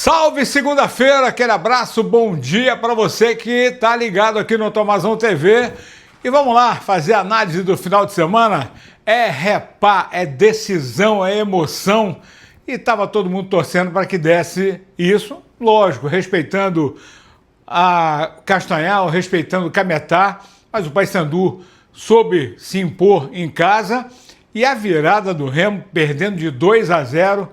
Salve segunda-feira, aquele abraço, bom dia para você que tá ligado aqui no Tomazão TV. E vamos lá, fazer a análise do final de semana. É repá, é decisão, é emoção. E tava todo mundo torcendo para que desse isso, lógico, respeitando a Castanhal, respeitando o Cametá, mas o Paysandu soube se impor em casa e a virada do Remo, perdendo de 2-0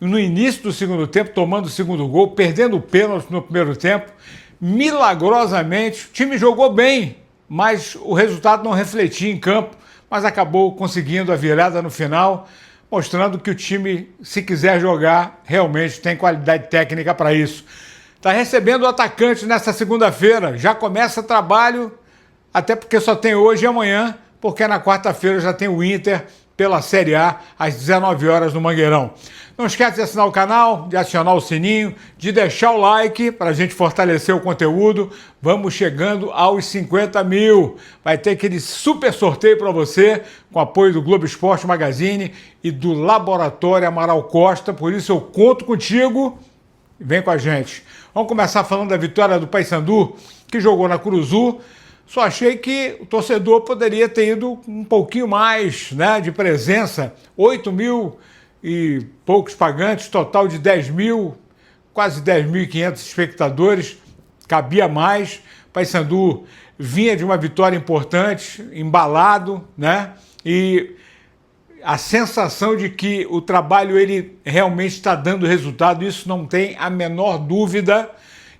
no início do segundo tempo, tomando o segundo gol, perdendo o pênalti no primeiro tempo. Milagrosamente, o time jogou bem, mas o resultado não refletia em campo, mas acabou conseguindo a virada no final, mostrando que o time, se quiser jogar, realmente tem qualidade técnica para isso. Está recebendo o atacante nessa segunda-feira, já começa trabalho, até porque só tem hoje e amanhã, porque na quarta-feira já tem o Inter pela Série A, às 19 horas no Mangueirão. Não esquece de assinar o canal, de acionar o sininho, de deixar o like para a gente fortalecer o conteúdo. Vamos chegando aos 50 mil. Vai ter aquele super sorteio para você, com apoio do Globo Esporte Magazine e do Laboratório Amaral Costa. Por isso eu conto contigo. Vem com a gente. Vamos começar falando da vitória do Paysandu, que jogou na Curuzu. Só achei que o torcedor poderia ter ido um pouquinho mais, né, de presença. 8 mil e poucos pagantes, total de 10 mil, quase 10.500 espectadores, cabia mais. Paysandu vinha de uma vitória importante, embalado, né? E a sensação de que o trabalho ele realmente está dando resultado, isso não tem a menor dúvida.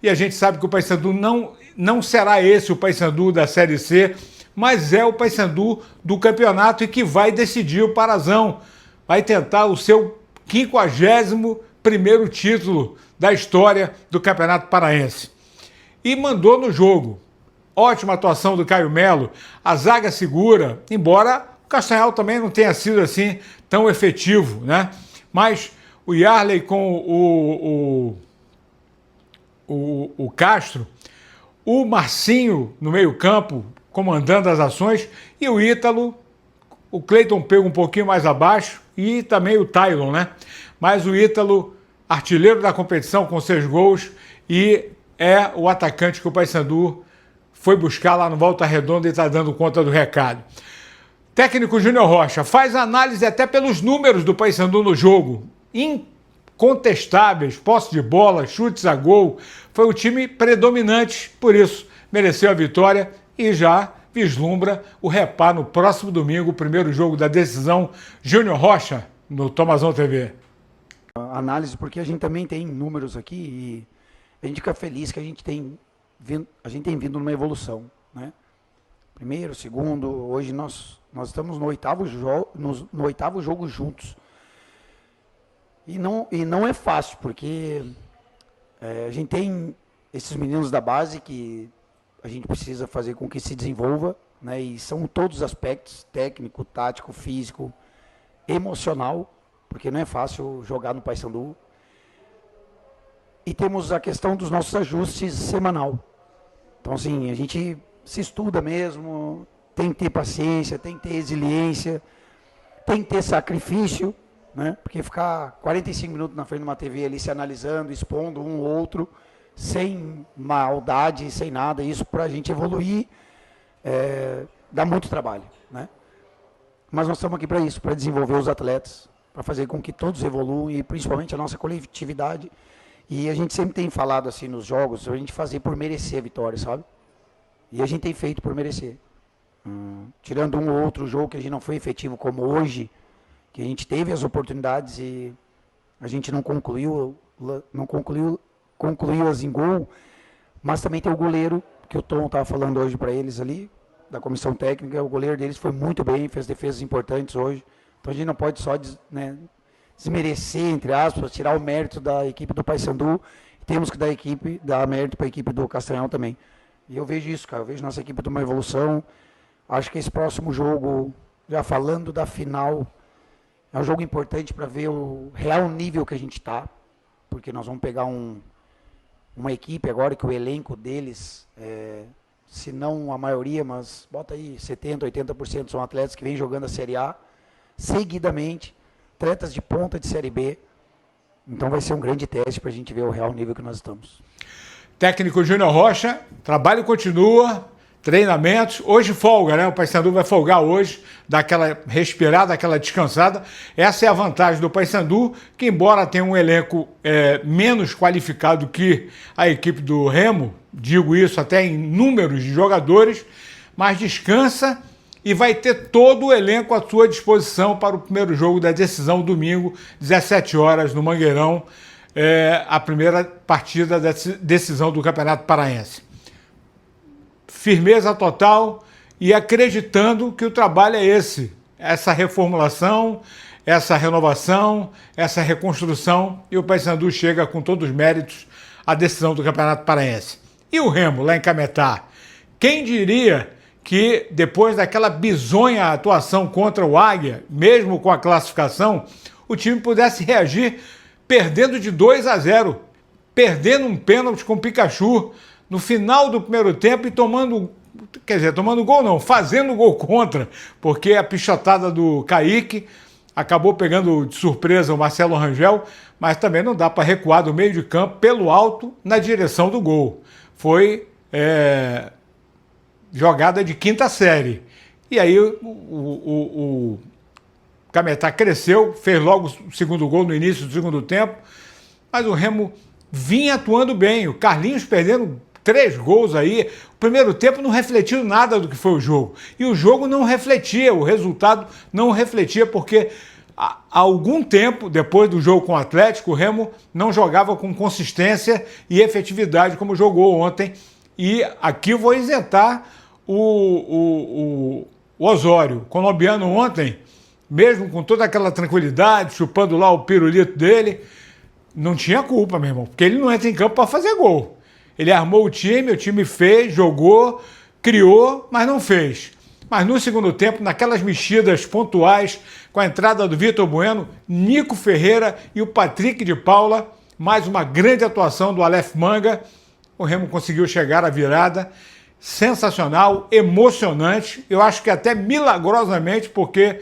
E a gente sabe que o Paysandu não será esse o Paysandu da Série C, mas é o Paysandu do campeonato e que vai decidir o Parazão. Vai tentar o seu 51º título da história do Campeonato Paraense. E mandou no jogo. Ótima atuação do Caio Melo, a zaga segura, embora o Castanhal também não tenha sido assim tão efetivo, né? Mas o Yarley com o Castro, o Marcinho no meio-campo comandando as ações e o Ítalo, o Cleiton pega um pouquinho mais abaixo e também o Taylor, né? Mas o Ítalo, artilheiro da competição com 6 gols e é o atacante que o Paysandu foi buscar lá no Volta Redonda e está dando conta do recado. Técnico Júnior Rocha faz análise até pelos números do Paysandu no jogo. Incontestáveis, posse de bola, chutes a gol. Foi o time predominante, por isso mereceu a vitória e já vislumbra o repá no próximo domingo, o primeiro jogo da decisão. Júnior Rocha, no Tomazão TV. Análise, porque a gente também tem números aqui e a gente fica feliz que a gente tem vindo numa evolução, né? Primeiro, segundo, hoje nós estamos no oitavo jogo juntos. E não é fácil, porque a gente tem esses meninos da base que a gente precisa fazer com que se desenvolva, né? E são todos os aspectos, técnico, tático, físico, emocional, porque não é fácil jogar no Paysandu. E temos a questão dos nossos ajustes semanal. Então, assim, a gente se estuda mesmo, tem que ter paciência, tem que ter resiliência, tem que ter sacrifício, né? Porque ficar 45 minutos na frente de uma TV ali se analisando, expondo um ou outro, sem maldade, sem nada, isso para a gente evoluir dá muito trabalho, né? Mas nós estamos aqui para isso, para desenvolver os atletas, para fazer com que todos evoluam e principalmente a nossa coletividade. E a gente sempre tem falado assim nos jogos, a gente fazer por merecer a vitória, sabe? E a gente tem feito por merecer. Tirando um ou outro jogo que a gente não foi efetivo como hoje, que a gente teve as oportunidades e a gente não concluiu as em gol, mas também tem o goleiro, que o Tom estava falando hoje para eles ali, da comissão técnica, o goleiro deles foi muito bem, fez defesas importantes hoje, então a gente não pode só desmerecer, entre aspas, tirar o mérito da equipe do Paysandu, temos que dar mérito para a equipe do Castanhal também. E eu vejo isso, cara, eu vejo nossa equipe de uma evolução, acho que esse próximo jogo, já falando da final, é um jogo importante para ver o real nível que a gente está, porque nós vamos pegar uma equipe agora que o elenco deles, se não a maioria, mas bota aí 70%, 80% são atletas que vêm jogando a Série A seguidamente, atletas de ponta de Série B, Então vai ser um grande teste para a gente ver o real nível que nós estamos. Técnico Júnior Rocha, trabalho continua, treinamentos. Hoje folga, né? O Paysandu vai folgar hoje, dar aquela respirada, aquela descansada. Essa é a vantagem do Paysandu, que embora tenha um elenco menos qualificado que a equipe do Remo, digo isso até em números de jogadores, mas descansa e vai ter todo o elenco à sua disposição para o primeiro jogo da decisão, domingo, 17 horas, no Mangueirão, a primeira partida da decisão do Campeonato Paraense. Firmeza total e acreditando que o trabalho é esse, essa reformulação, essa renovação, essa reconstrução, e o Paysandu chega com todos os méritos à decisão do Campeonato Paraense. E o Remo, lá em Cametá? Quem diria que depois daquela bizonha atuação contra o Águia, mesmo com a classificação, o time pudesse reagir perdendo de 2-0, perdendo um pênalti com o Pikachu no final do primeiro tempo e tomando gol não, fazendo gol contra, porque a pichotada do Kaique acabou pegando de surpresa o Marcelo Rangel, mas também não dá para recuar do meio de campo pelo alto na direção do gol. Foi jogada de quinta série. E aí o Cametá cresceu, fez logo o segundo gol no início do segundo tempo, mas o Remo vinha atuando bem. O Carlinhos perdendo 3 gols aí. O primeiro tempo não refletiu nada do que foi o jogo. E o jogo não refletia, o resultado não refletia, porque há algum tempo, depois do jogo com o Atlético, o Remo não jogava com consistência e efetividade como jogou ontem. E aqui eu vou isentar o Osório. O colombiano ontem, mesmo com toda aquela tranquilidade, chupando lá o pirulito dele, não tinha culpa, meu irmão, porque ele não entra em campo para fazer gol. Ele armou o time fez, jogou, criou, mas não fez. Mas no segundo tempo, naquelas mexidas pontuais, com a entrada do Vitor Bueno, Nico Ferreira e o Patrick de Paula, mais uma grande atuação do Aleph Manga, o Remo conseguiu chegar à virada. Sensacional, emocionante, eu acho que até milagrosamente, porque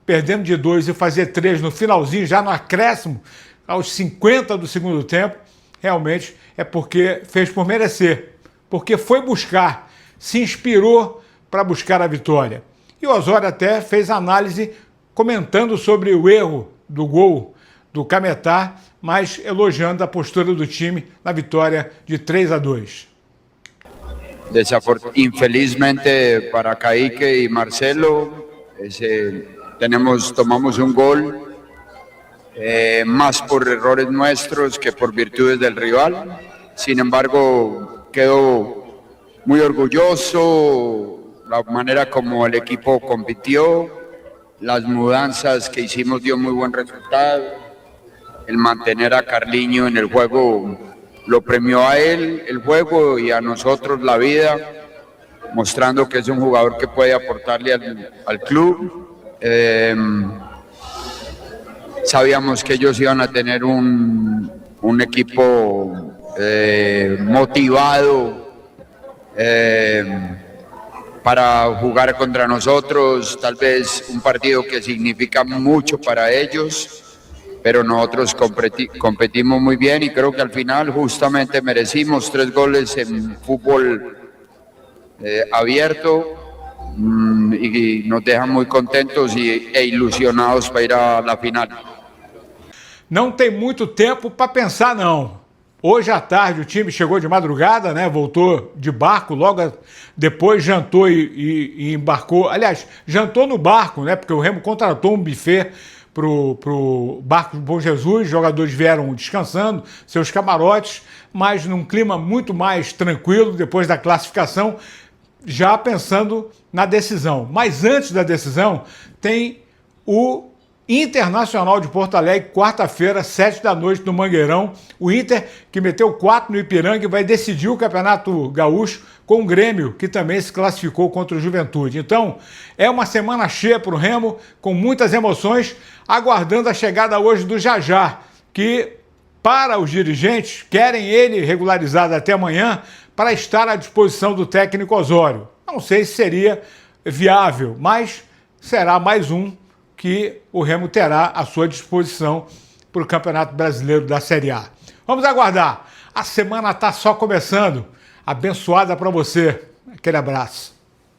perdendo de 2 e fazer 3 no finalzinho, já no acréscimo, aos 50 do segundo tempo, realmente é porque fez por merecer, porque foi buscar, se inspirou para buscar a vitória. E o Osório até fez análise comentando sobre o erro do gol do Cametá, mas elogiando a postura do time na vitória de 3-2. Infelizmente para Kaique y Marcelo, tomamos un gol más por errores nuestros que por virtudes del rival. Sin embargo, quedo muy orgulloso la manera como el equipo compitió, las mudanzas que hicimos dio muy buen resultado, el mantener a Carliño en el juego lo premió a él el juego y a nosotros la vida, mostrando que es un jugador que puede aportarle al club. Sabíamos que ellos iban a tener un equipo motivado para jugar contra nosotros, tal vez un partido que significa mucho para ellos, pero nosotros competimos muy bien y creo que al final justamente merecimos 3 goles en fútbol abierto y nos dejan muy contentos e ilusionados para ir a la final. Não tem muito tempo para pensar, não. Hoje à tarde o time chegou de madrugada, né? Voltou de barco, logo depois jantou e embarcou. Aliás, jantou no barco, né? Porque o Remo contratou um buffet pro Barco Bom Jesus, os jogadores vieram descansando, seus camarotes, mas num clima muito mais tranquilo depois da classificação, já pensando na decisão. Mas antes da decisão, tem o Internacional de Porto Alegre, quarta-feira, 7h no Mangueirão. O Inter, que meteu 4 no Ipiranga, vai decidir o Campeonato Gaúcho com o Grêmio, que também se classificou contra o Juventude. Então, é uma semana cheia para o Remo, com muitas emoções, aguardando a chegada hoje do Jajá, que, para os dirigentes, querem ele regularizado até amanhã para estar à disposição do técnico Osório. Não sei se seria viável, mas será mais um que o Remo terá à sua disposição para o Campeonato Brasileiro da Série A. Vamos aguardar. A semana está só começando. Abençoada para você. Aquele abraço.